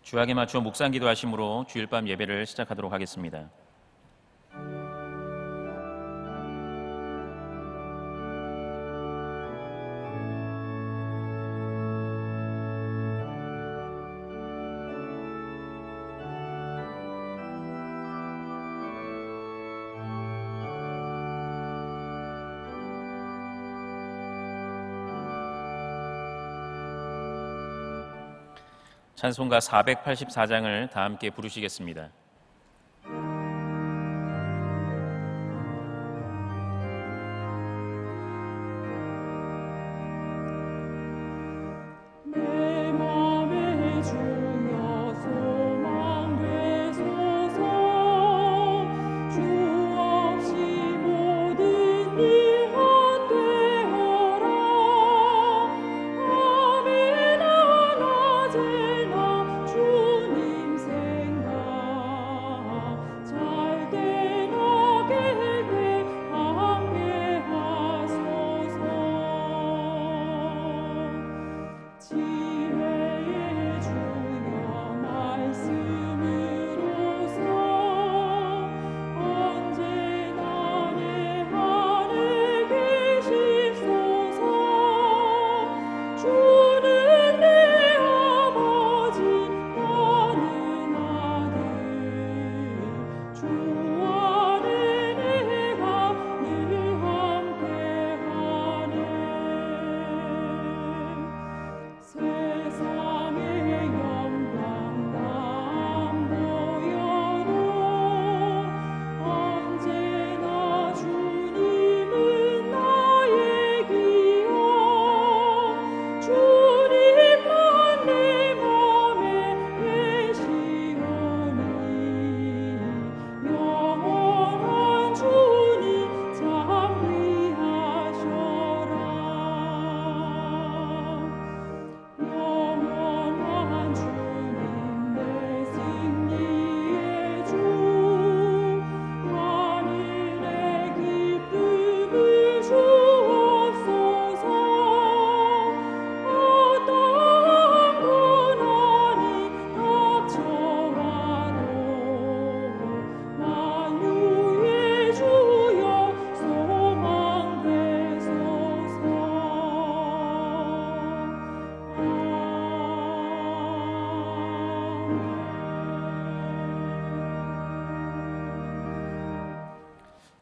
주약에 맞추어 묵상 기도하심으로 주일 밤 예배를 시작하도록 하겠습니다. 찬송가 484장을 다 함께 부르시겠습니다.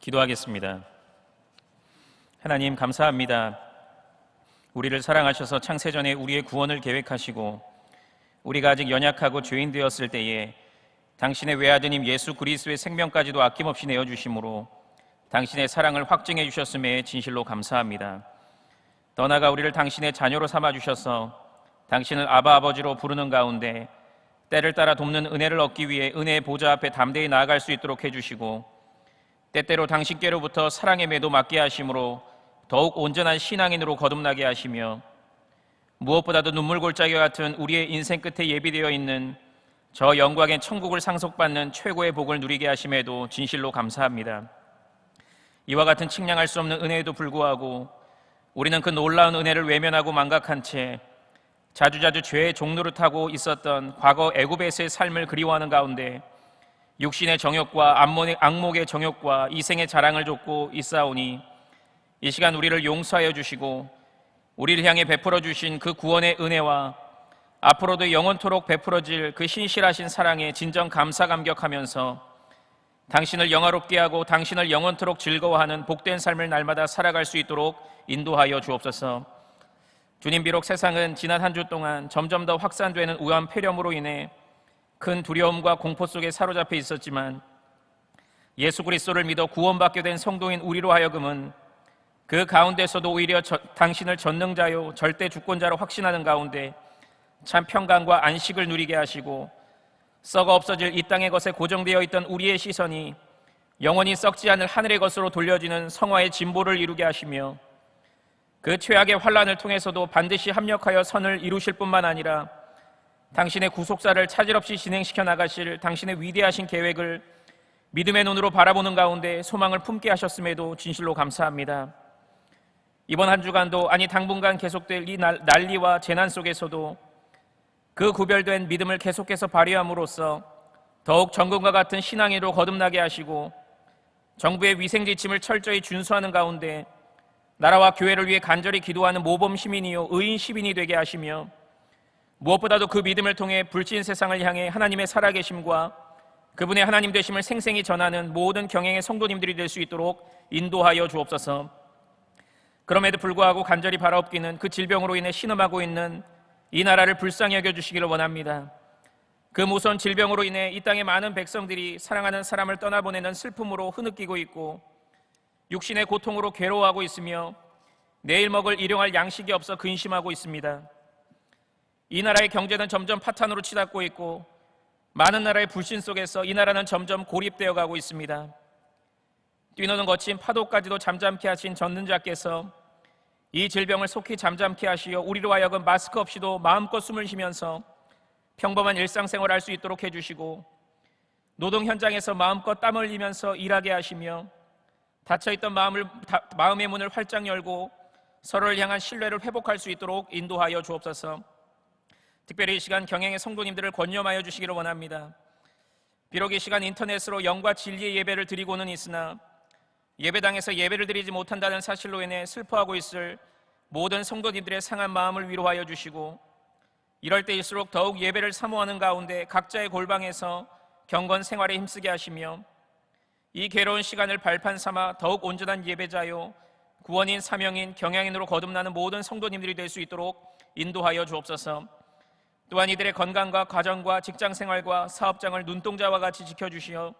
기도하겠습니다. 하나님 감사합니다. 우리를 사랑하셔서 창세전에 우리의 구원을 계획하시고 우리가 아직 연약하고 죄인 되었을 때에 당신의 외아드님 예수 그리스도의 생명까지도 아낌없이 내어주심으로 당신의 사랑을 확증해 주셨음에 진실로 감사합니다. 더 나아가 우리를 당신의 자녀로 삼아주셔서 당신을 아바 아버지로 부르는 가운데 때를 따라 돕는 은혜를 얻기 위해 은혜의 보좌 앞에 담대히 나아갈 수 있도록 해주시고 때때로 당신께로부터 사랑의 매도 맞게 하심으로 더욱 온전한 신앙인으로 거듭나게 하시며 무엇보다도 눈물골짜기 같은 우리의 인생 끝에 예비되어 있는 저 영광의 천국을 상속받는 최고의 복을 누리게 하심에도 진실로 감사합니다. 이와 같은 측량할 수 없는 은혜에도 불구하고 우리는 그 놀라운 은혜를 외면하고 망각한 채 자주자주 죄의 종노릇하고 있었던 과거 애굽에서의 삶을 그리워하는 가운데 육신의 정욕과 악목의 정욕과 이생의 자랑을 좇고 있사오니 이 시간 우리를 용서하여 주시고 우리를 향해 베풀어 주신 그 구원의 은혜와 앞으로도 영원토록 베풀어질 그 신실하신 사랑에 진정 감사 감격하면서 당신을 영화롭게 하고 당신을 영원토록 즐거워하는 복된 삶을 날마다 살아갈 수 있도록 인도하여 주옵소서. 주님, 비록 세상은 지난 한 주 동안 점점 더 확산되는 우한 폐렴으로 인해 큰 두려움과 공포 속에 사로잡혀 있었지만 예수 그리스도를 믿어 구원받게 된 성도인 우리로 하여금은 그 가운데서도 오히려 당신을 전능자요 절대 주권자로 확신하는 가운데 참 평강과 안식을 누리게 하시고 썩어 없어질 이 땅의 것에 고정되어 있던 우리의 시선이 영원히 썩지 않을 하늘의 것으로 돌려지는 성화의 진보를 이루게 하시며 그 최악의 환난을 통해서도 반드시 합력하여 선을 이루실 뿐만 아니라 당신의 구속사를 차질 없이 진행시켜 나가실 당신의 위대하신 계획을 믿음의 눈으로 바라보는 가운데 소망을 품게 하셨음에도 진실로 감사합니다. 이번 한 주간도, 아니 당분간 계속될 이 난리와 재난 속에서도 그 구별된 믿음을 계속해서 발휘함으로써 더욱 정금과 같은 신앙인으로 거듭나게 하시고 정부의 위생지침을 철저히 준수하는 가운데 나라와 교회를 위해 간절히 기도하는 모범 시민이요 의인 시민이 되게 하시며 무엇보다도 그 믿음을 통해 불신 세상을 향해 하나님의 살아계심과 그분의 하나님 되심을 생생히 전하는 모든 경영의 성도님들이 될 수 있도록 인도하여 주옵소서. 그럼에도 불구하고 간절히 바라옵기는 그 질병으로 인해 신음하고 있는 이 나라를 불쌍히 여겨주시기를 원합니다. 그 무서운 질병으로 인해 이 땅의 많은 백성들이 사랑하는 사람을 떠나보내는 슬픔으로 흐느끼고 있고 육신의 고통으로 괴로워하고 있으며 내일 먹을 일용할 양식이 없어 근심하고 있습니다. 이 나라의 경제는 점점 파탄으로 치닫고 있고 많은 나라의 불신 속에서 이 나라는 점점 고립되어 가고 있습니다. 뛰노는 거친 파도까지도 잠잠케 하신 전능자께서 이 질병을 속히 잠잠케 하시어 우리로 하여금 마스크 없이도 마음껏 숨을 쉬면서 평범한 일상생활을 할 수 있도록 해주시고 노동 현장에서 마음껏 땀 흘리면서 일하게 하시며 닫혀있던 마음의 문을 활짝 열고 서로를 향한 신뢰를 회복할 수 있도록 인도하여 주옵소서. 특별히 이 시간 경영의 성도님들을 권념하여 주시기를 원합니다. 비록 이 시간 인터넷으로 영과 진리의 예배를 드리고는 있으나 예배당에서 예배를 드리지 못한다는 사실로 인해 슬퍼하고 있을 모든 성도님들의 상한 마음을 위로하여 주시고 이럴 때일수록 더욱 예배를 사모하는 가운데 각자의 골방에서 경건 생활에 힘쓰게 하시며 이 괴로운 시간을 발판 삼아 더욱 온전한 예배자요 구원인 사명인 경영인으로 거듭나는 모든 성도님들이 될 수 있도록 인도하여 주옵소서. 또한 이들의 건강과 가정과 직장생활과 사업장을 눈동자와 같이 지켜주시어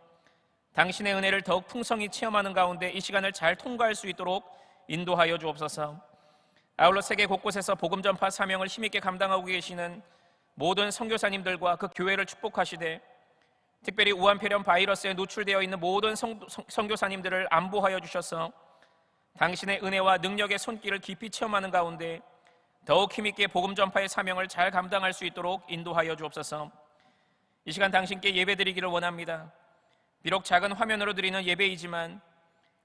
당신의 은혜를 더욱 풍성히 체험하는 가운데 이 시간을 잘 통과할 수 있도록 인도하여 주옵소서. 아울러 세계 곳곳에서 복음 전파 사명을 힘있게 감당하고 계시는 모든 선교사님들과 그 교회를 축복하시되 특별히 우한폐렴 바이러스에 노출되어 있는 모든 선교사님들을 안보하여 주셔서 당신의 은혜와 능력의 손길을 깊이 체험하는 가운데 더욱 힘있게 복음 전파의 사명을 잘 감당할 수 있도록 인도하여 주옵소서. 이 시간 당신께 예배드리기를 원합니다. 비록 작은 화면으로 드리는 예배이지만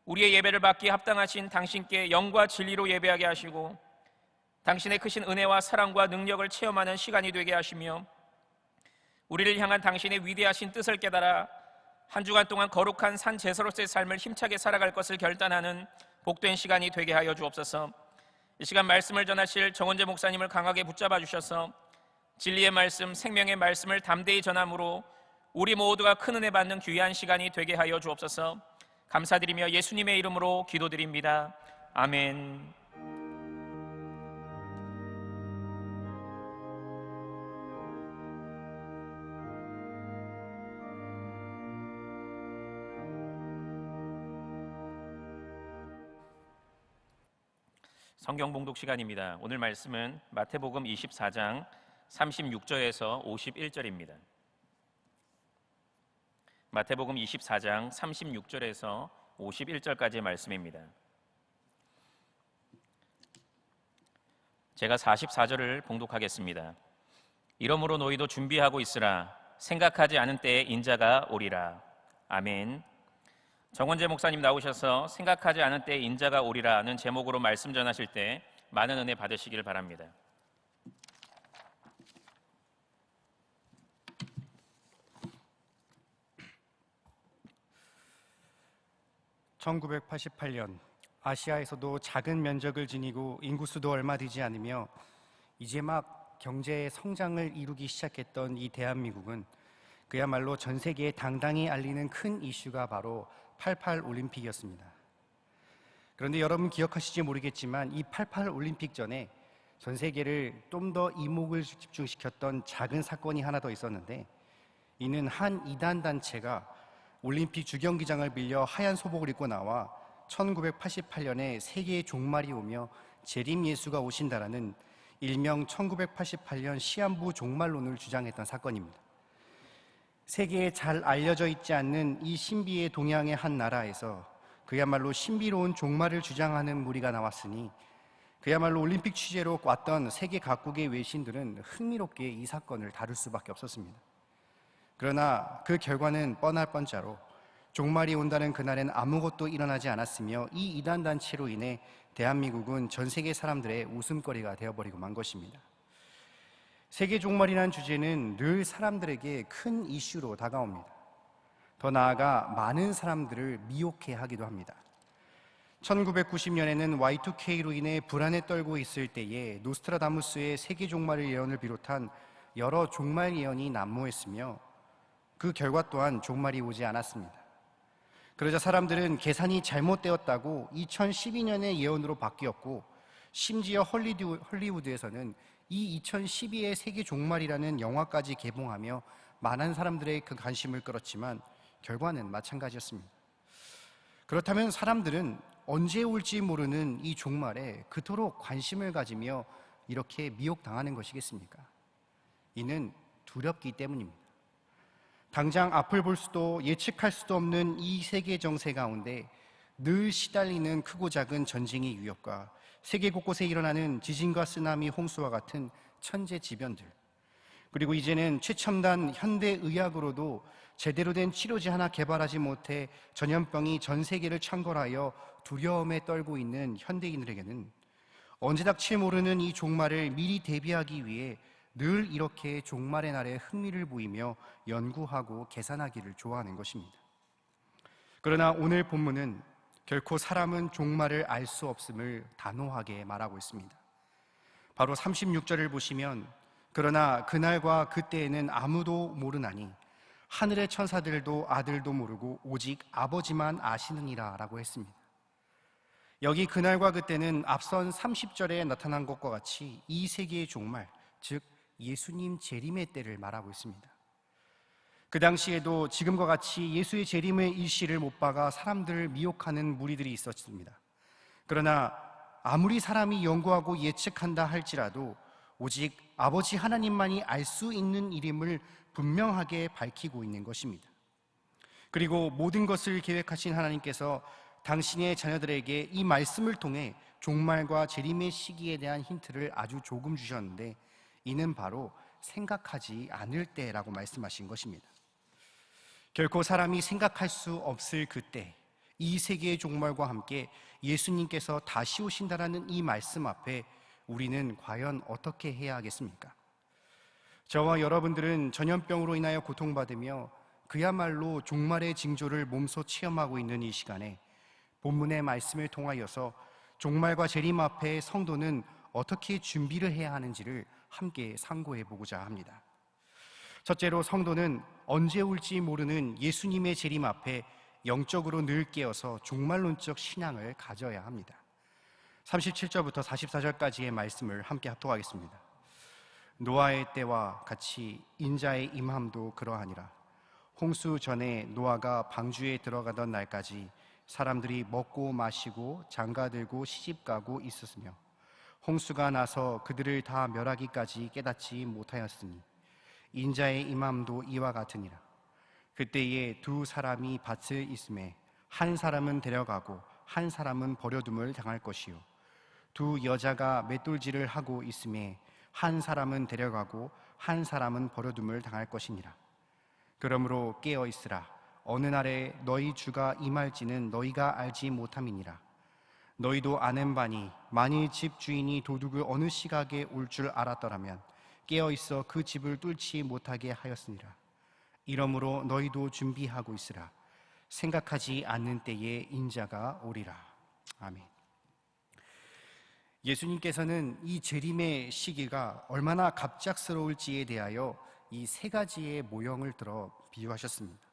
우리의 예배를 받기에 합당하신 당신께 영과 진리로 예배하게 하시고 당신의 크신 은혜와 사랑과 능력을 체험하는 시간이 되게 하시며 우리를 향한 당신의 위대하신 뜻을 깨달아 한 주간 동안 거룩한 산 제사로서의 삶을 힘차게 살아갈 것을 결단하는 복된 시간이 되게 하여 주옵소서. 이 시간 말씀을 전하실 정원재 목사님을 강하게 붙잡아 주셔서 진리의 말씀, 생명의 말씀을 담대히 전함으로 우리 모두가 큰 은혜 받는 귀한 시간이 되게 하여 주옵소서. 감사드리며 예수님의 이름으로 기도드립니다. 아멘. 성경 봉독 시간입니다. 오늘 말씀은 마태복음 24장 36절에서 51절입니다. 마태복음 24장 36절에서 51절까지의 말씀입니다. 제가 44절을 봉독하겠습니다. 이러므로 너희도 준비하고 있으라. 생각하지 않은 때에 인자가 오리라. 아멘. 정원재 목사님 나오셔서 생각하지 않은 때에 인자가 오리라는 제목으로 말씀 전하실 때 많은 은혜 받으시길 바랍니다. (1988년) 아시아에서도 작은 면적을 지니고 인구수도 얼마 되지 않으며 이제 막 경제의 성장을 이루기 시작했던 이 대한민국은 그야말로 전 세계에 당당히 알리는 큰 이슈가 바로 88 올림픽이었습니다. 그런데 여러분 기억하실지 모르겠지만 이 88 올림픽 전에 전 세계를 좀 더 이목을 집중시켰던 작은 사건이 하나 더 있었는데 이는 한 이단 단체가 올림픽 주경기장을 빌려 하얀 소복을 입고 나와 1988년에 세계의 종말이 오며 재림 예수가 오신다라는 일명 1988년 시한부 종말론을 주장했던 사건입니다. 세계에 잘 알려져 있지 않는 이 신비의 동양의 한 나라에서 그야말로 신비로운 종말을 주장하는 무리가 나왔으니 그야말로 올림픽 취재로 왔던 세계 각국의 외신들은 흥미롭게 이 사건을 다룰 수밖에 없었습니다. 그러나 그 결과는 뻔할 뻔짜로 종말이 온다는 그날엔 아무것도 일어나지 않았으며 이 이단 단체로 인해 대한민국은 전 세계 사람들의 웃음거리가 되어버리고 만 것입니다. 세계 종말이라는 주제는 늘 사람들에게 큰 이슈로 다가옵니다. 더 나아가 많은 사람들을 미혹해 하기도 합니다. 1990년에는 Y2K로 인해 불안에 떨고 있을 때에 노스트라다무스의 세계 종말의 예언을 비롯한 여러 종말 예언이 난무했으며 그 결과 또한 종말이 오지 않았습니다. 그러자 사람들은 계산이 잘못되었다고 2012년의 예언으로 바뀌었고, 심지어 헐리우드에서는 이 2012의 세계 종말이라는 영화까지 개봉하며 많은 사람들의 그 관심을 끌었지만 결과는 마찬가지였습니다. 그렇다면 사람들은 언제 올지 모르는 이 종말에 그토록 관심을 가지며 이렇게 미혹당하는 것이겠습니까? 이는 두렵기 때문입니다. 당장 앞을 볼 수도 예측할 수도 없는 이 세계 정세 가운데 늘 시달리는 크고 작은 전쟁의 위협과 세계 곳곳에 일어나는 지진과 쓰나미, 홍수와 같은 천재지변들, 그리고 이제는 최첨단 현대의학으로도 제대로 된 치료제 하나 개발하지 못해 전염병이 전 세계를 창궐하여 두려움에 떨고 있는 현대인들에게는 언제 닥칠지 모르는 이 종말을 미리 대비하기 위해 늘 이렇게 종말의 날에 흥미를 보이며 연구하고 계산하기를 좋아하는 것입니다. 그러나 오늘 본문은 결코 사람은 종말을 알 수 없음을 단호하게 말하고 있습니다. 바로 36절을 보시면, 그러나 그날과 그때에는 아무도 모르나니 하늘의 천사들도 아들도 모르고 오직 아버지만 아시느니라 라고 했습니다. 여기 그날과 그때는 앞선 30절에 나타난 것과 같이 이 세계의 종말, 즉 예수님 재림의 때를 말하고 있습니다. 그 당시에도 지금과 같이 예수의 재림의 일시를 못 박아 사람들을 미혹하는 무리들이 있었습니다. 그러나 아무리 사람이 연구하고 예측한다 할지라도 오직 아버지 하나님만이 알 수 있는 일임을 분명하게 밝히고 있는 것입니다. 그리고 모든 것을 계획하신 하나님께서 당신의 자녀들에게 이 말씀을 통해 종말과 재림의 시기에 대한 힌트를 아주 조금 주셨는데, 이는 바로 생각하지 않을 때라고 말씀하신 것입니다. 결코 사람이 생각할 수 없을 그때, 이 세계의 종말과 함께 예수님께서 다시 오신다라는 이 말씀 앞에 우리는 과연 어떻게 해야 하겠습니까? 저와 여러분들은 전염병으로 인하여 고통받으며 그야말로 종말의 징조를 몸소 체험하고 있는 이 시간에 본문의 말씀을 통하여서 종말과 재림 앞에 성도는 어떻게 준비를 해야 하는지를 함께 상고해 보고자 합니다. 첫째로, 성도는 언제 올지 모르는 예수님의 재림 앞에 영적으로 늘 깨어서 종말론적 신앙을 가져야 합니다. 37절부터 44절까지의 말씀을 함께 합독하겠습니다. 노아의 때와 같이 인자의 임함도 그러하니라. 홍수 전에 노아가 방주에 들어가던 날까지 사람들이 먹고 마시고 장가들고 시집가고 있었으며, 홍수가 나서 그들을 다 멸하기까지 깨닫지 못하였으니 인자의 임함도 이와 같으니라. 그때에 두 사람이 밭을 있음에 한 사람은 데려가고 한 사람은 버려둠을 당할 것이요, 두 여자가 맷돌질을 하고 있음에 한 사람은 데려가고 한 사람은 버려둠을 당할 것이니라. 그러므로 깨어 있으라. 어느 날에 너희 주가 임할지는 너희가 알지 못함이니라. 너희도 아는 바니 만일 집 주인이 도둑을 어느 시각에 올 줄 알았더라면 깨어 있어 그 집을 뚫지 못하게 하였으니라. 이러므로 너희도 준비하고 있으라. 생각하지 않는 때에 인자가 오리라. 아멘. 예수님께서는 이 재림의 시기가 얼마나 갑작스러울지에 대하여 이 세 가지의 모형을 들어 비유하셨습니다.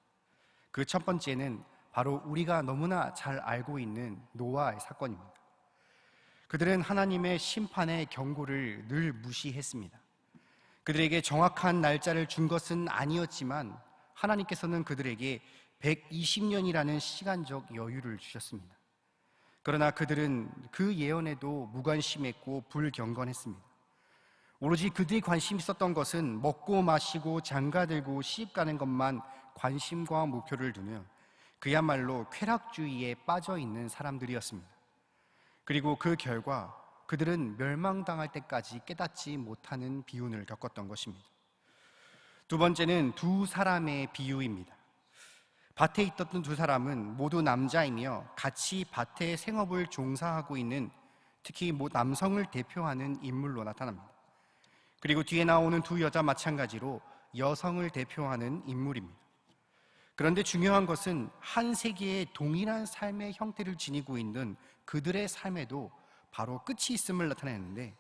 그 첫 번째는 바로 우리가 너무나 잘 알고 있는 노아의 사건입니다. 그들은 하나님의 심판의 경고를 늘 무시했습니다. 그들에게 정확한 날짜를 준 것은 아니었지만 하나님께서는 그들에게 120년이라는 시간적 여유를 주셨습니다. 그러나 그들은 그 예언에도 무관심했고 불경건했습니다. 오로지 그들이 관심 있었던 것은 먹고 마시고 장가들고 시집가는 것만 관심과 목표를 두며 그야말로 쾌락주의에 빠져있는 사람들이었습니다. 그리고 그 결과 그들은 멸망당할 때까지 깨닫지 못하는 비운을 겪었던 것입니다. 두 번째는 두 사람의 비유입니다. 밭에 있었던 두 사람은 모두 남자이며 같이 밭에 생업을 종사하고 있는, 특히 남성을 대표하는 인물로 나타납니다. 그리고 뒤에 나오는 두 여자 마찬가지로 여성을 대표하는 인물입니다. 그런데 중요한 것은 한 세계의 동일한 삶의 형태를 지니고 있는 그들의 삶에도 바로 끝이 있음을 나타내는데,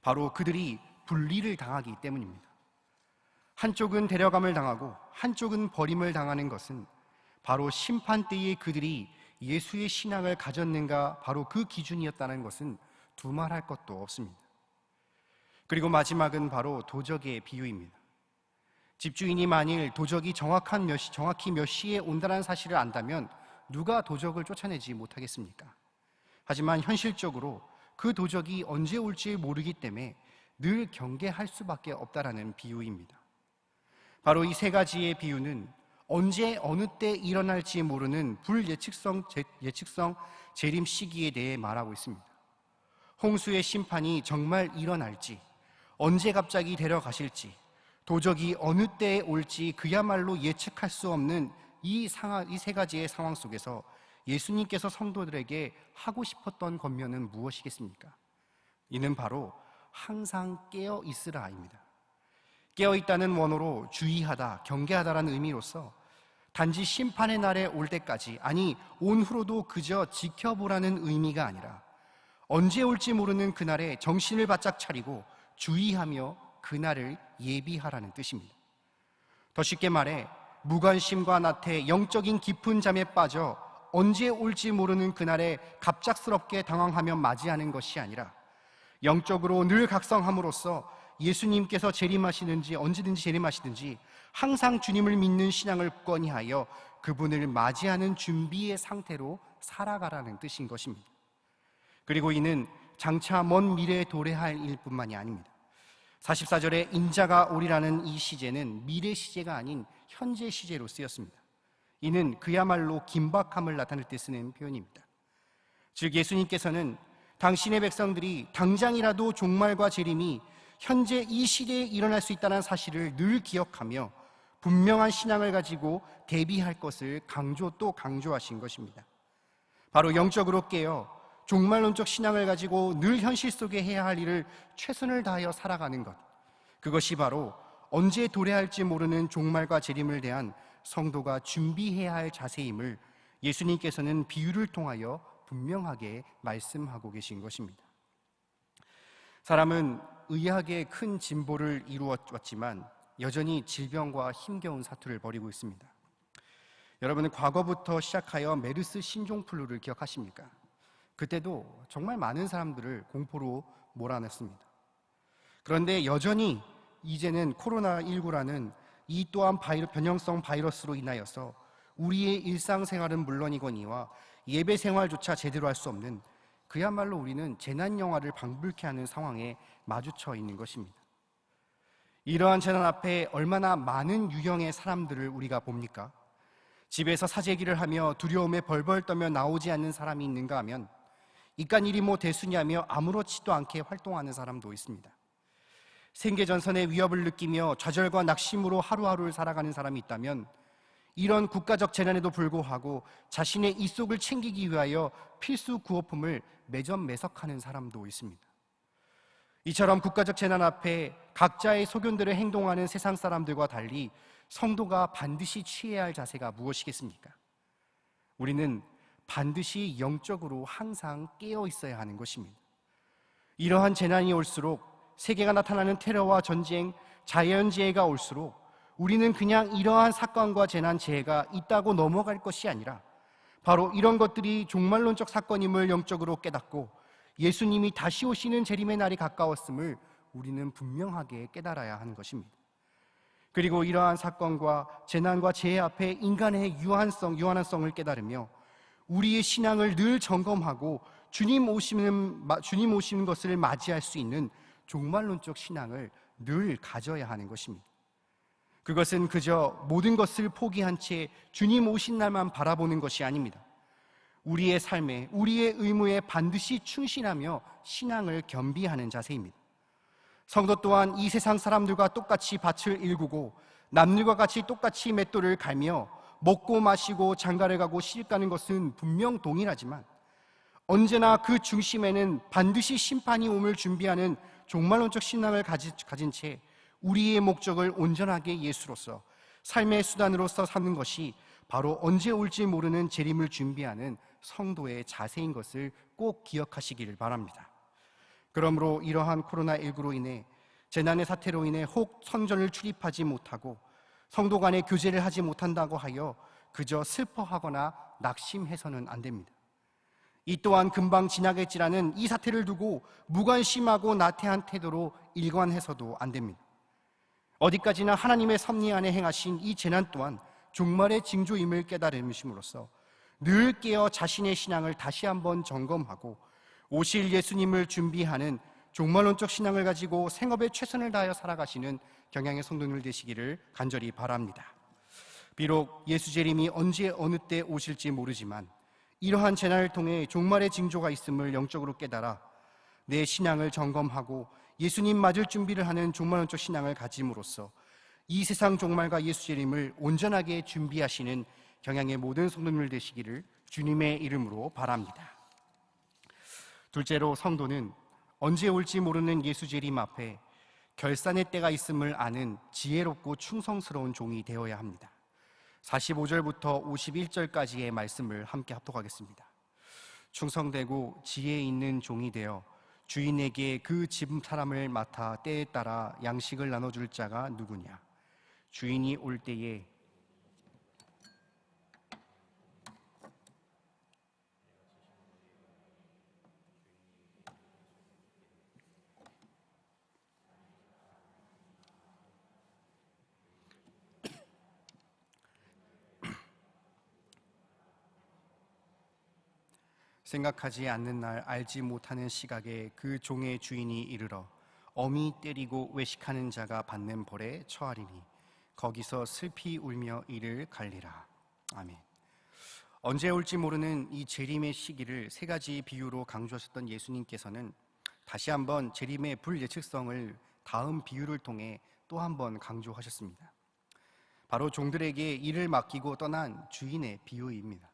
바로 그들이 분리를 당하기 때문입니다. 한쪽은 데려감을 당하고 한쪽은 버림을 당하는 것은 바로 심판 때에 그들이 예수의 신앙을 가졌는가, 바로 그 기준이었다는 것은 두말할 것도 없습니다. 그리고 마지막은 바로 도적의 비유입니다. 집주인이 만일 도적이 정확히 몇 시에 온다는 사실을 안다면 누가 도적을 쫓아내지 못하겠습니까? 하지만 현실적으로 그 도적이 언제 올지 모르기 때문에 늘 경계할 수밖에 없다라는 비유입니다. 바로 이 세 가지의 비유는 언제 어느 때 일어날지 모르는 불예측성 재림 시기에 대해 말하고 있습니다. 홍수의 심판이 정말 일어날지, 언제 갑자기 데려가실지, 도적이 어느 때에 올지 그야말로 예측할 수 없는 이 세 가지의 상황 속에서 예수님께서 성도들에게 하고 싶었던 권면은 무엇이겠습니까? 이는 바로 항상 깨어 있으라입니다. 깨어 있다는 원어로 주의하다, 경계하다라는 의미로서 단지 심판의 날에 올 때까지, 아니 온후로도 그저 지켜보라는 의미가 아니라 언제 올지 모르는 그날에 정신을 바짝 차리고 주의하며 그날을 예비하라는 뜻입니다. 더 쉽게 말해 무관심과 나태, 영적인 깊은 잠에 빠져 언제 올지 모르는 그날에 갑작스럽게 당황하며 맞이하는 것이 아니라 영적으로 늘 각성함으로써 예수님께서 재림하시는지 언제든지 재림하시든지 항상 주님을 믿는 신앙을 굳건히 하여 그분을 맞이하는 준비의 상태로 살아가라는 뜻인 것입니다. 그리고 이는 장차 먼 미래에 도래할 일뿐만이 아닙니다. 44절에 인자가 오리라는 이 시제는 미래 시제가 아닌 현재 시제로 쓰였습니다. 이는 그야말로 긴박함을 나타낼 때 쓰는 표현입니다. 즉 예수님께서는 당신의 백성들이 당장이라도 종말과 재림이 현재 이 시대에 일어날 수 있다는 사실을 늘 기억하며 분명한 신앙을 가지고 대비할 것을 강조하신 것입니다. 바로 영적으로 깨어 종말론적 신앙을 가지고 늘 현실 속에 해야 할 일을 최선을 다하여 살아가는 것, 그것이 바로 언제 도래할지 모르는 종말과 재림을 대한 성도가 준비해야 할 자세임을 예수님께서는 비유를 통하여 분명하게 말씀하고 계신 것입니다. 사람은 의학의 큰 진보를 이루어왔지만 여전히 질병과 힘겨운 사투를 벌이고 있습니다. 여러분은 과거부터 시작하여 메르스 신종플루를 기억하십니까? 그때도 정말 많은 사람들을 공포로 몰아냈습니다. 그런데 여전히 이제는 코로나19라는 이 또한 변형성 바이러스로 인하여서 우리의 일상생활은 물론이거니와 예배 생활조차 제대로 할 수 없는, 그야말로 우리는 재난영화를 방불케 하는 상황에 마주쳐 있는 것입니다. 이러한 재난 앞에 얼마나 많은 유형의 사람들을 우리가 봅니까? 집에서 사재기를 하며 두려움에 벌벌 떨며 나오지 않는 사람이 있는가 하면 이깟 일이 뭐 대수냐며 아무렇지도 않게 활동하는 사람도 있습니다. 생계전선의 위협을 느끼며 좌절과 낙심으로 하루하루를 살아가는 사람이 있다면 이런 국가적 재난에도 불구하고 자신의 이속을 챙기기 위하여 필수 구호품을 매점매석하는 사람도 있습니다. 이처럼 국가적 재난 앞에 각자의 소견대로 행동하는 세상 사람들과 달리 성도가 반드시 취해야 할 자세가 무엇이겠습니까? 우리는 반드시 영적으로 항상 깨어 있어야 하는 것입니다. 이러한 재난이 올수록, 세계가 나타나는 테러와 전쟁, 자연재해가 올수록 우리는 그냥 이러한 사건과 재난, 재해가 있다고 넘어갈 것이 아니라 바로 이런 것들이 종말론적 사건임을 영적으로 깨닫고 예수님이 다시 오시는 재림의 날이 가까웠음을 우리는 분명하게 깨달아야 하는 것입니다. 그리고 이러한 사건과 재난과 재해 앞에 인간의 유한성을 깨달으며 우리의 신앙을 늘 점검하고 주님 오시는 것을 맞이할 수 있는 종말론적 신앙을 늘 가져야 하는 것입니다. 그것은 그저 모든 것을 포기한 채 주님 오신 날만 바라보는 것이 아닙니다. 우리의 삶에, 우리의 의무에 반드시 충실하며 신앙을 겸비하는 자세입니다. 성도 또한 이 세상 사람들과 똑같이 밭을 일구고 남들과 같이 똑같이 맷돌을 갈며 먹고 마시고 장가를 가고 시집 가는 것은 분명 동일하지만 언제나 그 중심에는 반드시 심판이 옴을 준비하는 종말론적 신앙을 가진 채 우리의 목적을 온전하게 예수로서 삶의 수단으로서 삼는 것이 바로 언제 올지 모르는 재림을 준비하는 성도의 자세인 것을 꼭 기억하시기를 바랍니다. 그러므로 이러한 코로나19로 인해 재난의 사태로 인해 혹 성전을 출입하지 못하고 성도 간의 교제를 하지 못한다고 하여 그저 슬퍼하거나 낙심해서는 안 됩니다. 이 또한 금방 지나겠지라는 이 사태를 두고 무관심하고 나태한 태도로 일관해서도 안 됩니다. 어디까지나 하나님의 섭리 안에 행하신 이 재난 또한 종말의 징조임을 깨달으심으로써 늘 깨어 자신의 신앙을 다시 한번 점검하고 오실 예수님을 준비하는 종말론적 신앙을 가지고 생업에 최선을 다하여 살아가시는 경향의 성도님들 되시기를 간절히 바랍니다. 비록 예수 재림이 언제 어느 때 오실지 모르지만 이러한 재난을 통해 종말의 징조가 있음을 영적으로 깨달아 내 신앙을 점검하고 예수님 맞을 준비를 하는 종말론적 신앙을 가짐으로써 이 세상 종말과 예수 재림을 온전하게 준비하시는 경향의 모든 성도님들 되시기를 주님의 이름으로 바랍니다. 둘째로, 성도는 언제 올지 모르는 예수 재림 앞에 결산의 때가 있음을 아는 지혜롭고 충성스러운 종이 되어야 합니다. 45절부터 51절까지의 말씀을 함께 합독하겠습니다. 충성되고 지혜 있는 종이 되어 주인에게 그 집 사람을 맡아 때에 따라 양식을 나눠줄 자가 누구냐? 주인이 올 때에 생각하지 않는 날 알지 못하는 시각에 그 종의 주인이 이르러 엄히 때리고 외식하는 자가 받는 벌에 처하리니 거기서 슬피 울며 이를 갈리라. 아멘. 언제 올지 모르는 이 재림의 시기를 세 가지 비유로 강조하셨던 예수님께서는 다시 한번 재림의 불예측성을 다음 비유를 통해 또 한번 강조하셨습니다. 바로 종들에게 일을 맡기고 떠난 주인의 비유입니다.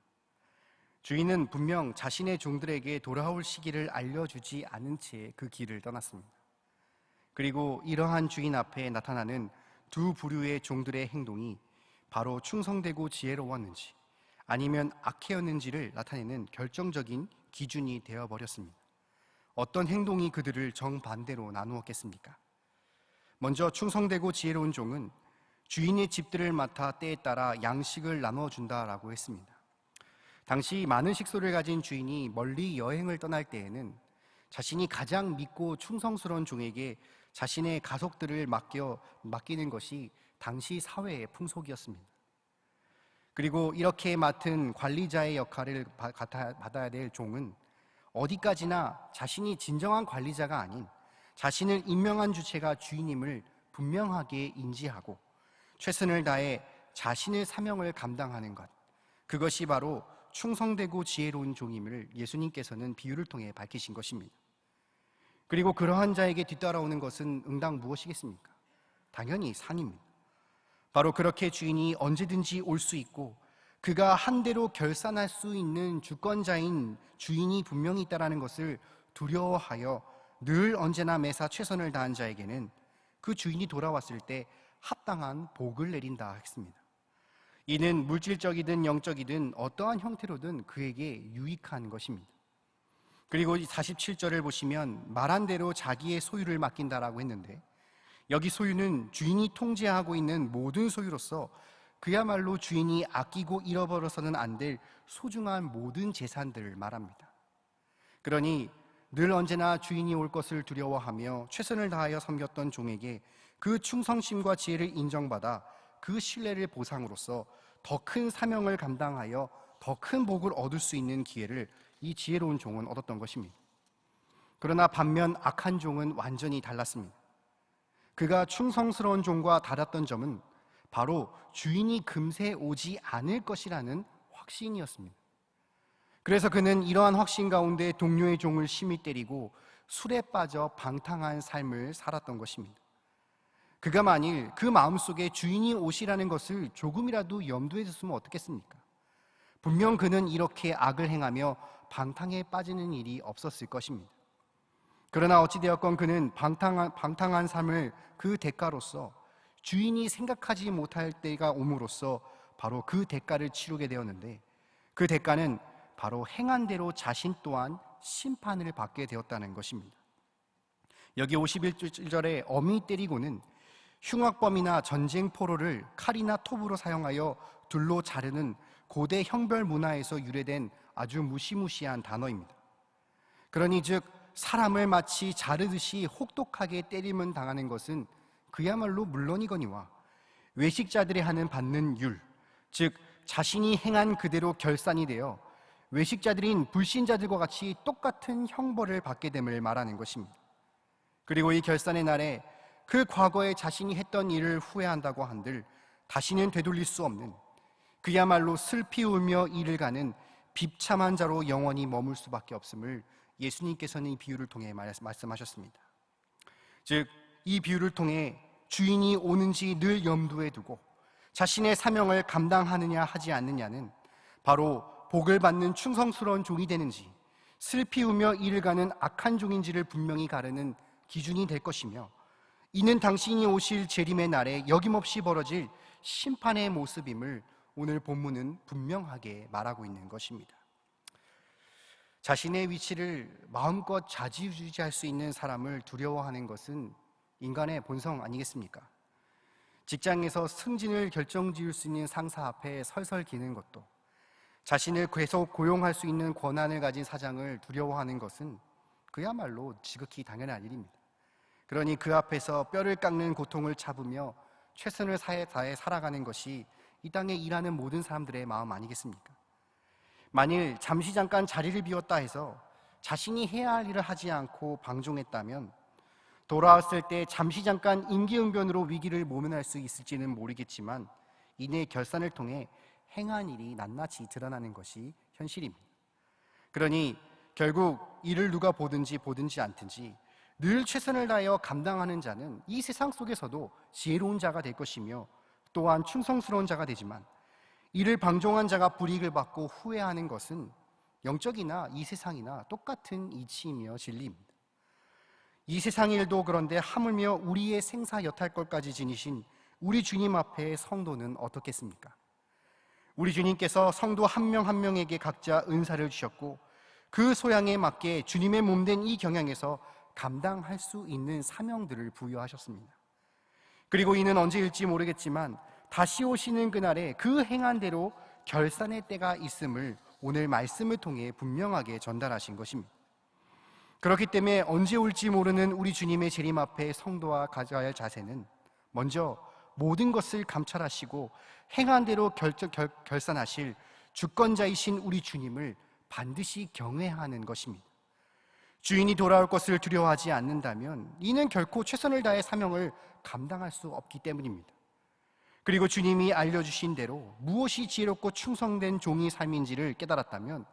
주인은 분명 자신의 종들에게 돌아올 시기를 알려주지 않은 채 그 길을 떠났습니다. 그리고 이러한 주인 앞에 나타나는 두 부류의 종들의 행동이 바로 충성되고 지혜로웠는지 아니면 악해였는지를 나타내는 결정적인 기준이 되어버렸습니다. 어떤 행동이 그들을 정반대로 나누었겠습니까? 먼저 충성되고 지혜로운 종은 주인의 집들을 맡아 때에 따라 양식을 나눠준다라고 했습니다. 당시 많은 식소를 가진 주인이 멀리 여행을 떠날 때에는 자신이 가장 믿고 충성스러운 종에게 자신의 가족들을 맡기는 것이 당시 사회의 풍속이었습니다. 그리고 이렇게 맡은 관리자의 역할을 받아야 될 종은 어디까지나 자신이 진정한 관리자가 아닌 자신을 임명한 주체가 주인임을 분명하게 인지하고 최선을 다해 자신의 사명을 감당하는 것, 그것이 바로 충성되고 지혜로운 종임을 예수님께서는 비유를 통해 밝히신 것입니다. 그리고 그러한 자에게 뒤따라오는 것은 응당 무엇이겠습니까? 당연히 상입니다. 바로 그렇게 주인이 언제든지 올 수 있고 그가 한 대로 결산할 수 있는 주권자인 주인이 분명히 있다는 것을 두려워하여 늘 언제나 매사 최선을 다한 자에게는 그 주인이 돌아왔을 때 합당한 복을 내린다 했습니다. 이는 물질적이든 영적이든 어떠한 형태로든 그에게 유익한 것입니다. 그리고 47절을 보시면 말한 대로 자기의 소유를 맡긴다라고 했는데 여기 소유는 주인이 통제하고 있는 모든 소유로서 그야말로 주인이 아끼고 잃어버려서는 안 될 소중한 모든 재산들을 말합니다. 그러니 늘 언제나 주인이 올 것을 두려워하며 최선을 다하여 섬겼던 종에게 그 충성심과 지혜를 인정받아 그 신뢰를 보상으로서 더 큰 사명을 감당하여 더 큰 복을 얻을 수 있는 기회를 이 지혜로운 종은 얻었던 것입니다. 그러나 반면 악한 종은 완전히 달랐습니다. 그가 충성스러운 종과 달랐던 점은 바로 주인이 금세 오지 않을 것이라는 확신이었습니다. 그래서 그는 이러한 확신 가운데 동료의 종을 심히 때리고 술에 빠져 방탕한 삶을 살았던 것입니다. 그가 만일 그 마음속에 주인이 오시라는 것을 조금이라도 염두에 뒀으면 어떻겠습니까? 분명 그는 이렇게 악을 행하며 방탕에 빠지는 일이 없었을 것입니다. 그러나 어찌되었건 그는 방탕한 삶을 그 대가로서 주인이 생각하지 못할 때가 옴으로써 바로 그 대가를 치르게 되었는데, 그 대가는 바로 행한 대로 자신 또한 심판을 받게 되었다는 것입니다. 여기 51절에 어미 때리고는 흉악범이나 전쟁 포로를 칼이나 톱으로 사용하여 둘로 자르는 고대 형벌 문화에서 유래된 아주 무시무시한 단어입니다. 그러니 즉 사람을 마치 자르듯이 혹독하게 때리면 당하는 것은 그야말로 물론이거니와 외식자들이 하는 받는 율, 즉 자신이 행한 그대로 결산이 되어 외식자들인 불신자들과 같이 똑같은 형벌을 받게 됨을 말하는 것입니다. 그리고 이 결산의 날에 그 과거에 자신이 했던 일을 후회한다고 한들 다시는 되돌릴 수 없는, 그야말로 슬피 울며 이를 가는 비참한 자로 영원히 머물 수밖에 없음을 예수님께서는 이 비유를 통해 말씀하셨습니다. 즉 이 비유를 통해 주인이 오는지 늘 염두에 두고 자신의 사명을 감당하느냐 하지 않느냐는 바로 복을 받는 충성스러운 종이 되는지 슬피 우며 이를 가는 악한 종인지를 분명히 가르는 기준이 될 것이며, 이는 당신이 오실 재림의 날에 여김없이 벌어질 심판의 모습임을 오늘 본문은 분명하게 말하고 있는 것입니다. 자신의 위치를 마음껏 좌지우지할 수 있는 사람을 두려워하는 것은 인간의 본성 아니겠습니까? 직장에서 승진을 결정지을 수 있는 상사 앞에 설설 기는 것도, 자신을 계속 고용할 수 있는 권한을 가진 사장을 두려워하는 것은 그야말로 지극히 당연한 일입니다. 그러니 그 앞에서 뼈를 깎는 고통을 참으며 최선을 다해 살아가는 것이 이 땅에 일하는 모든 사람들의 마음 아니겠습니까? 만일 잠시 잠깐 자리를 비웠다 해서 자신이 해야 할 일을 하지 않고 방종했다면 돌아왔을 때 잠시 잠깐 임기응변으로 위기를 모면할 수 있을지는 모르겠지만 이내 결산을 통해 행한 일이 낱낱이 드러나는 것이 현실입니다. 그러니 결국 이를 누가 보든지 않든지 늘 최선을 다하여 감당하는 자는 이 세상 속에서도 지혜로운 자가 될 것이며 또한 충성스러운 자가 되지만, 이를 방종한 자가 불이익을 받고 후회하는 것은 영적이나 이 세상이나 똑같은 이치이며 진리입니다. 이 세상 일도 그런데 하물며 우리의 생사 여탈 것까지 지니신 우리 주님 앞에 성도는 어떻겠습니까? 우리 주님께서 성도 한 명 한 명에게 각자 은사를 주셨고 그 소양에 맞게 주님의 몸된 이 경향에서 감당할 수 있는 사명들을 부여하셨습니다. 그리고 이는 언제일지 모르겠지만 다시 오시는 그날에 그 행한 대로 결산의 때가 있음을 오늘 말씀을 통해 분명하게 전달하신 것입니다. 그렇기 때문에 언제 올지 모르는 우리 주님의 재림 앞에 성도와 가져야 할 자세는 먼저 모든 것을 감찰하시고 행한 대로 결산하실 주권자이신 우리 주님을 반드시 경외하는 것입니다. 주인이 돌아올 것을 두려워하지 않는다면 이는 결코 최선을 다해 사명을 감당할 수 없기 때문입니다. 그리고 주님이 알려주신 대로 무엇이 지혜롭고 충성된 종의 삶인지를 깨달았다면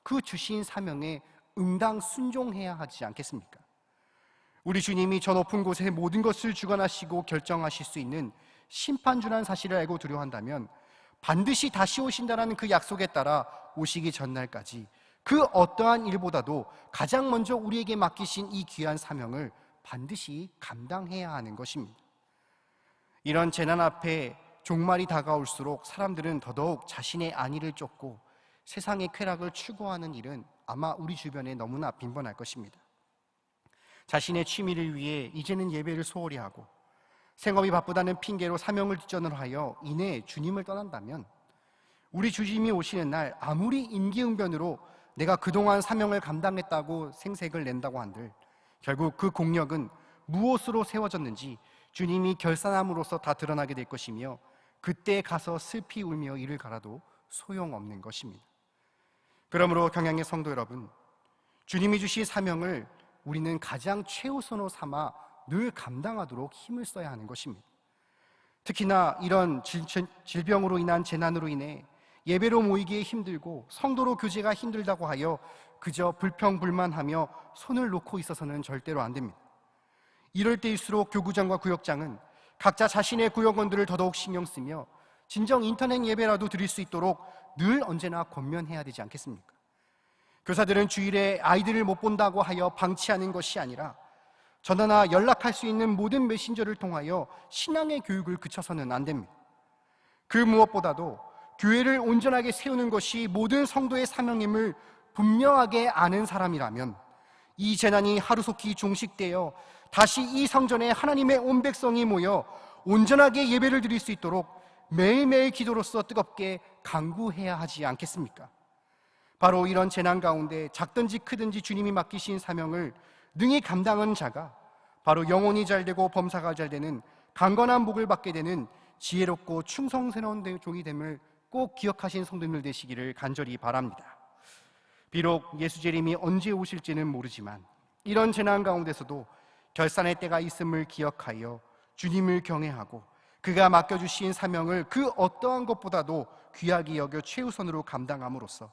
그 주신 사명에 응당 순종해야 하지 않겠습니까? 우리 주님이 저 높은 곳에 모든 것을 주관하시고 결정하실 수 있는 심판주라는 사실을 알고 두려워한다면 반드시 다시 오신다라는 그 약속에 따라 오시기 전날까지 그 어떠한 일보다도 가장 먼저 우리에게 맡기신 이 귀한 사명을 반드시 감당해야 하는 것입니다. 이런 재난 앞에 종말이 다가올수록 사람들은 더더욱 자신의 안위를 쫓고 세상의 쾌락을 추구하는 일은 아마 우리 주변에 너무나 빈번할 것입니다. 자신의 취미를 위해 이제는 예배를 소홀히 하고 생업이 바쁘다는 핑계로 사명을 뒷전으로 하여 이내 주님을 떠난다면 우리 주님이 오시는 날 아무리 임기응변으로 내가 그동안 사명을 감당했다고 생색을 낸다고 한들 결국 그 공력은 무엇으로 세워졌는지 주님이 결산함으로써 다 드러나게 될 것이며 그때 가서 슬피 울며 이를 갈아도 소용없는 것입니다. 그러므로 경양의 성도 여러분, 주님이 주신 사명을 우리는 가장 최우선으로 삼아 늘 감당하도록 힘을 써야 하는 것입니다. 특히나 이런 질병으로 인한 재난으로 인해 예배로 모이기에 힘들고 성도로 교제가 힘들다고 하여 그저 불평불만하며 손을 놓고 있어서는 절대로 안 됩니다. 이럴 때일수록 교구장과 구역장은 각자 자신의 구역원들을 더더욱 신경 쓰며 진정 인터넷 예배라도 드릴 수 있도록 늘 언제나 권면해야 되지 않겠습니까? 교사들은 주일에 아이들을 못 본다고 하여 방치하는 것이 아니라 전화나 연락할 수 있는 모든 메신저를 통하여 신앙의 교육을 그쳐서는 안 됩니다. 그 무엇보다도 교회를 온전하게 세우는 것이 모든 성도의 사명임을 분명하게 아는 사람이라면 이 재난이 하루속히 종식되어 다시 이 성전에 하나님의 온 백성이 모여 온전하게 예배를 드릴 수 있도록 매일매일 기도로서 뜨겁게 간구해야 하지 않겠습니까? 바로 이런 재난 가운데 작든지 크든지 주님이 맡기신 사명을 능히 감당하는 자가 바로 영혼이 잘되고 범사가 잘되는 강건한 목을 받게 되는 지혜롭고 충성스러운 종이 됨을 꼭 기억하신 성도님들 되시기를 간절히 바랍니다. 비록 예수 재림이 언제 오실지는 모르지만 이런 재난 가운데서도 결산의 때가 있음을 기억하여 주님을 경외하고 그가 맡겨주신 사명을 그 어떠한 것보다도 귀하게 여겨 최우선으로 감당함으로써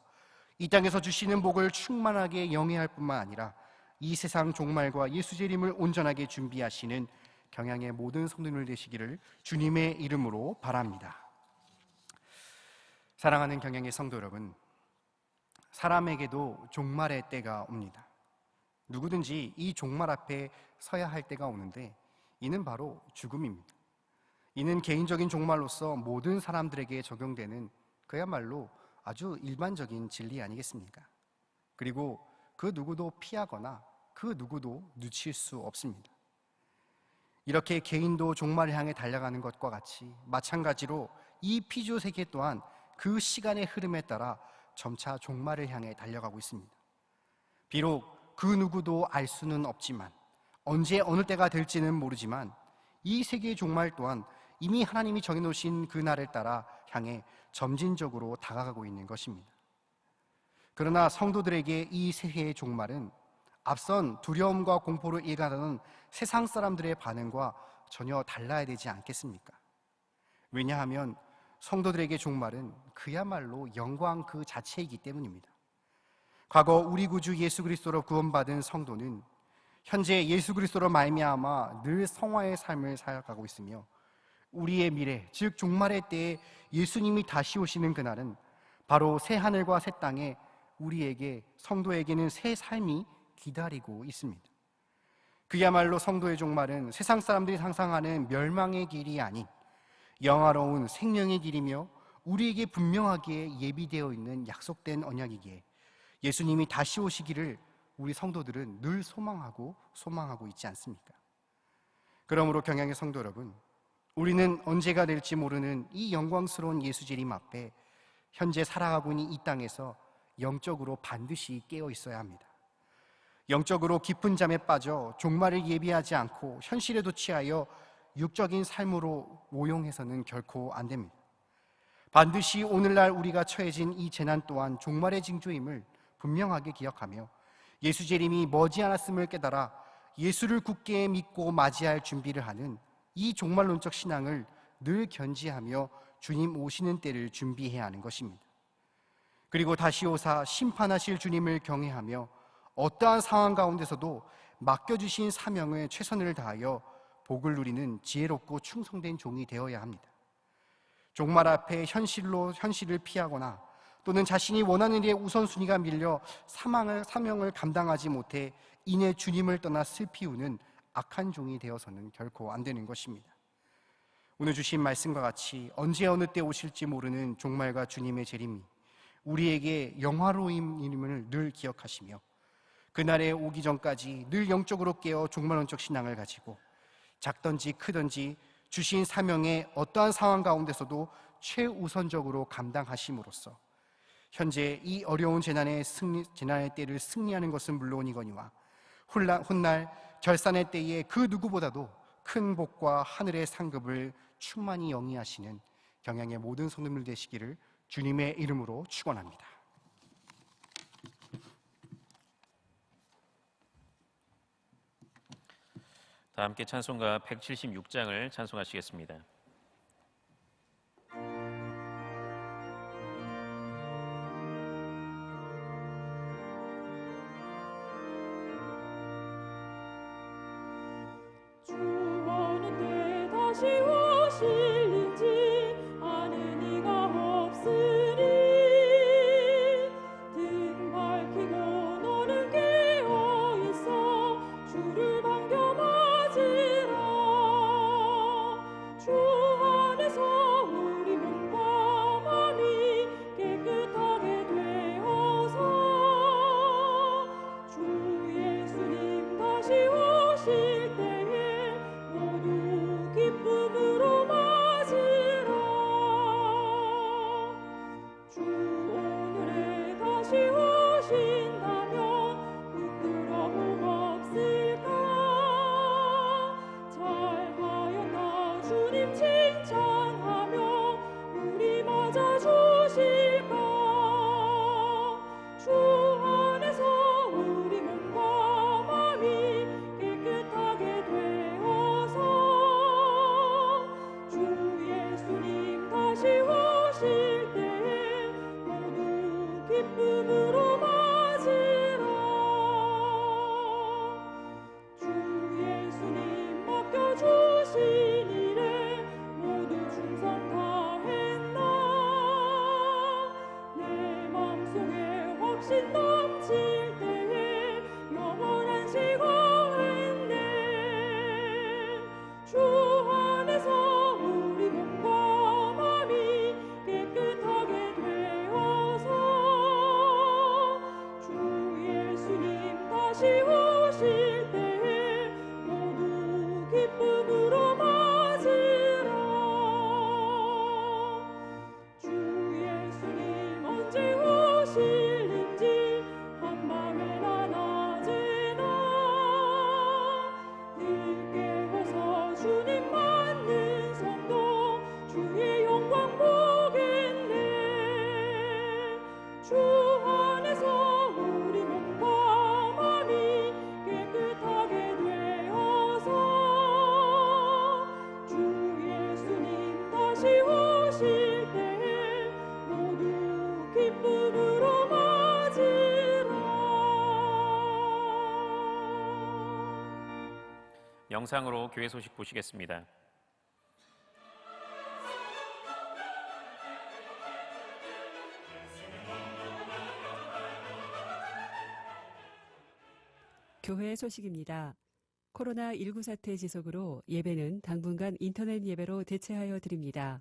이 땅에서 주시는 복을 충만하게 영위할 뿐만 아니라 이 세상 종말과 예수 재림을 온전하게 준비하시는 경향의 모든 성도님들 되시기를 주님의 이름으로 바랍니다. 사랑하는 경향의 성도 여러분, 사람에게도 종말의 때가 옵니다. 누구든지 이 종말 앞에 서야 할 때가 오는데 이는 바로 죽음입니다. 이는 개인적인 종말로서 모든 사람들에게 적용되는 그야말로 아주 일반적인 진리 아니겠습니까? 그리고 그 누구도 피하거나 그 누구도 늦출 수 없습니다. 이렇게 개인도 종말을 향해 달려가는 것과 같이 마찬가지로 이 피조 세계 또한 그 시간의 흐름에 따라 점차 종말을 향해 달려가고 있습니다. 비록 그 누구도 알 수는 없지만 언제 어느 때가 될지는 모르지만 이 세계의 종말 또한 이미 하나님이 정해놓으신 그 날을 따라 향해 점진적으로 다가가고 있는 것입니다. 그러나 성도들에게 이 세계의 종말은 앞선 두려움과 공포를 일가하는 세상 사람들의 반응과 전혀 달라야 되지 않겠습니까? 왜냐하면 성도들에게 종말은 그야말로 영광 그 자체이기 때문입니다. 과거 우리 구주 예수 그리스도로 구원받은 성도는 현재 예수 그리스도로 말미암아 늘 성화의 삶을 살아가고 있으며 우리의 미래, 즉 종말의 때에 예수님이 다시 오시는 그날은 바로 새 하늘과 새 땅에 우리에게, 성도에게는 새 삶이 기다리고 있습니다. 그야말로 성도의 종말은 세상 사람들이 상상하는 멸망의 길이 아닌 영화로운 생명의 길이며 우리에게 분명하게 예비되어 있는 약속된 언약이기에 예수님이 다시 오시기를 우리 성도들은 늘 소망하고 있지 않습니까? 그러므로 경향의 성도 여러분, 우리는 언제가 될지 모르는 이 영광스러운 예수 재림 앞에 현재 살아가고 있는 이 땅에서 영적으로 반드시 깨어 있어야 합니다. 영적으로 깊은 잠에 빠져 종말을 예비하지 않고 현실에도 취하여 육적인 삶으로 오용해서는 결코 안 됩니다. 반드시 오늘날 우리가 처해진 이 재난 또한 종말의 징조임을 분명하게 기억하며 예수 재림이 머지않았음을 깨달아 예수를 굳게 믿고 맞이할 준비를 하는 이 종말론적 신앙을 늘 견지하며 주님 오시는 때를 준비해야 하는 것입니다. 그리고 다시 오사 심판하실 주님을 경외하며 어떠한 상황 가운데서도 맡겨주신 사명에 최선을 다하여 복을 누리는 지혜롭고 충성된 종이 되어야 합니다. 종말 앞에 현실을 피하거나 또는 자신이 원하는 일에 우선순위가 밀려 사명을 감당하지 못해 이내 주님을 떠나 슬피우는 악한 종이 되어서는 결코 안 되는 것입니다. 오늘 주신 말씀과 같이 언제 어느 때 오실지 모르는 종말과 주님의 재림이 우리에게 영화로움임을 늘 기억하시며 그날에 오기 전까지 늘 영적으로 깨어 종말론적 신앙을 가지고 작든지 크든지 주신 사명에 어떠한 상황 가운데서도 최우선적으로 감당하심으로써 현재 이 어려운 재난의 때를 승리하는 것은 물론이거니와 훗날 결산의 때에 그 누구보다도 큰 복과 하늘의 상급을 충만히 영위하시는 경향의 모든 성도들 되시기를 주님의 이름으로 축원합니다. 다 함께 찬송가 176장을 찬송하시겠습니다. 주 어느 때 다시 오실는지 아는 이가 없으니 등 밝히고 기쁨으로 맞으라. 주 예수님 맡겨주신 일에 모두 충성 다했나. 내 맘속에 확신 넘칠 때에 영원한 시고했네. 주 안에서 우리 몸과 맘이 깨끗하게 되어서 주 예수님 다시 오실 때에 모두 기쁨으로 맞으라. 주 예수님 언제 오실는지 한밤에나 낮에나 늘 깨어서 주님 맞는 성도 주의 영광 보겠네. 주 안에서 우리 몸과 맘이 깨끗하게 되어서 주 예수님 다시 오실 때에 모두 기쁨으로 맞으라. 영상으로 교회 소식 보시겠습니다. 교회 소식입니다. 코로나19 사태 지속으로 예배는 당분간 인터넷 예배로 대체하여 드립니다.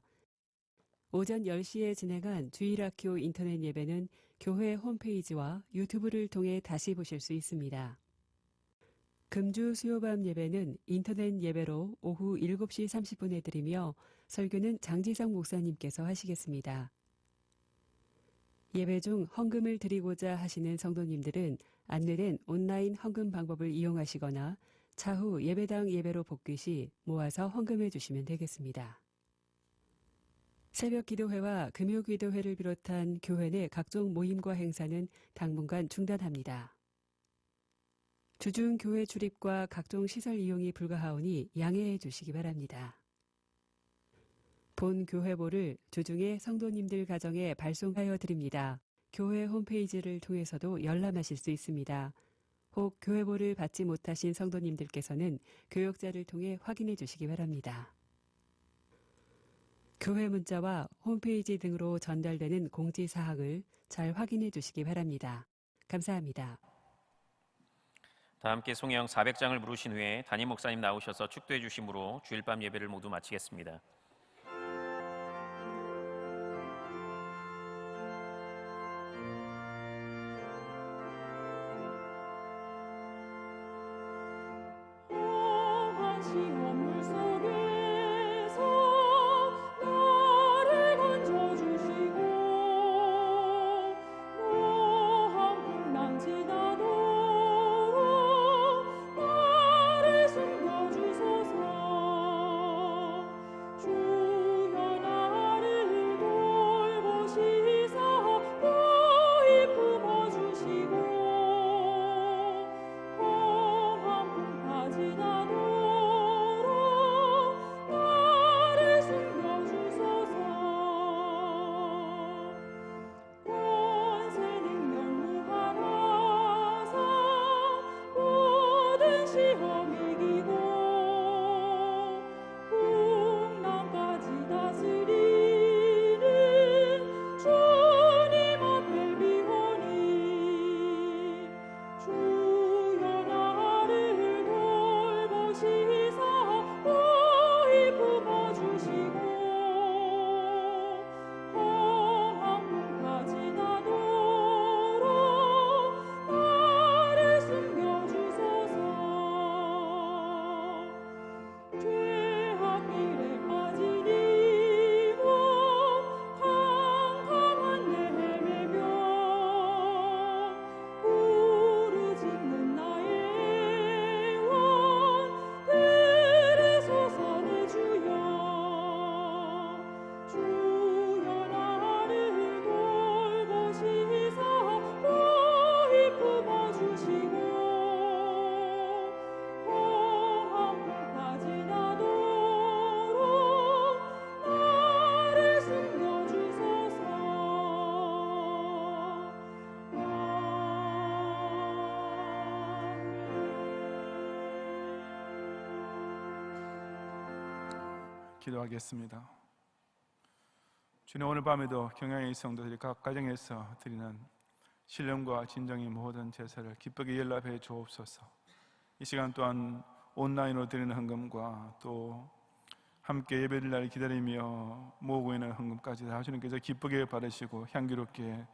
오전 10시에 진행한 주일학교 인터넷 예배는 교회 홈페이지와 유튜브를 통해 다시 보실 수 있습니다. 금주 수요밤 예배는 인터넷 예배로 오후 7시 30분에 드리며 설교는 장지성 목사님께서 하시겠습니다. 예배 중 헌금을 드리고자 하시는 성도님들은 안내된 온라인 헌금 방법을 이용하시거나 차후 예배당 예배로 복귀 시 모아서 헌금해 주시면 되겠습니다. 새벽 기도회와 금요 기도회를 비롯한 교회 내 각종 모임과 행사는 당분간 중단합니다. 주중 교회 출입과 각종 시설 이용이 불가하오니 양해해 주시기 바랍니다. 본 교회보를 주중에 성도님들 가정에 발송하여 드립니다. 교회 홈페이지를 통해서도 열람하실 수 있습니다. 혹 교회보를 받지 못하신 성도님들께서는 교역자를 통해 확인해 주시기 바랍니다. 교회 문자와 홈페이지 등으로 전달되는 공지사항을 잘 확인해 주시기 바랍니다. 감사합니다. 다 함께 송영 400장을 부르신 후에 담임 목사님 나오셔서 축도해 주심으로 주일밤 예배를 모두 마치겠습니다. 험한 시험 물속에서 나를 건져주시고 모한 풍랑 지나도록 나를 숨겨주소서. 주 기도하겠습니다. 주님, 오늘 밤에도 경양의 성도들이 각 가정에서 드리는 신령과 진정의 모든 제사를 기쁘게 연락해 주옵소서. 이 시간 또한 온라인으로 드리는 헌금과 또 함께 예배를 날 기다리며 모으고 있는 헌금까지 다 주님께서 기쁘게 받으시고 향기롭게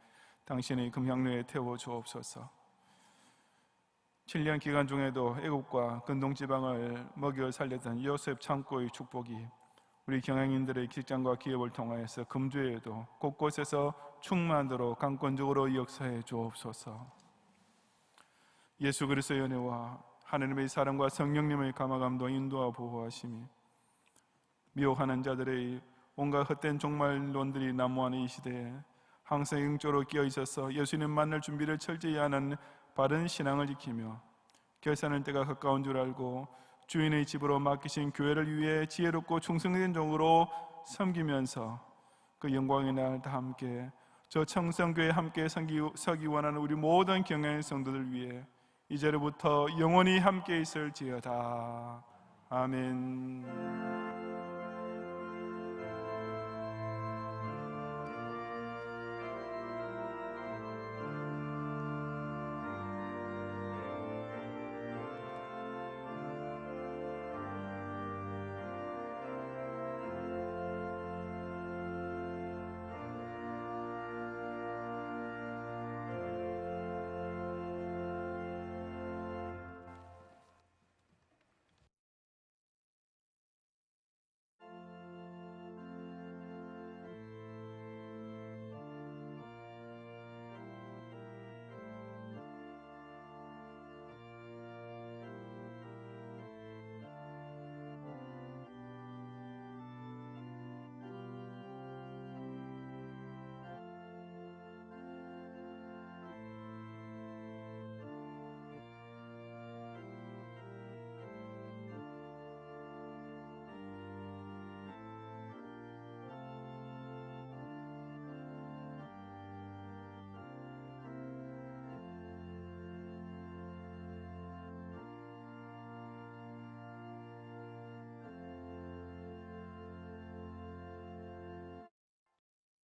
당신의 금향로에 태워 주옵소서. 7년 기간 중에도 애국과 근동지방을 먹여 살렸던 요셉 창고의 축복이 우리 경영인들의 직장과 기업을 통하여서 금주에도 곳곳에서 충만하도록 강권적으로 역사해 주옵소서. 예수 그리스도의 은혜와 하나님의 사랑과 성령님의 감화감동 인도와 보호하심이 미혹하는 자들의 온갖 헛된 종말론들이 난무하는 이 시대에 항상 영적으로 끼어 있어서 예수님 만날 준비를 철저히 하는 바른 신앙을 지키며 결산할 때가 가까운 줄 알고 주인의 집으로 맡기신 교회를 위해 지혜롭고 충성된 종으로 섬기면서 그 영광의 날 다 함께 저 청성교회에 함께 서기 원하는 우리 모든 경영의 성도들 위해 이제로부터 영원히 함께 있을지어다. 아멘.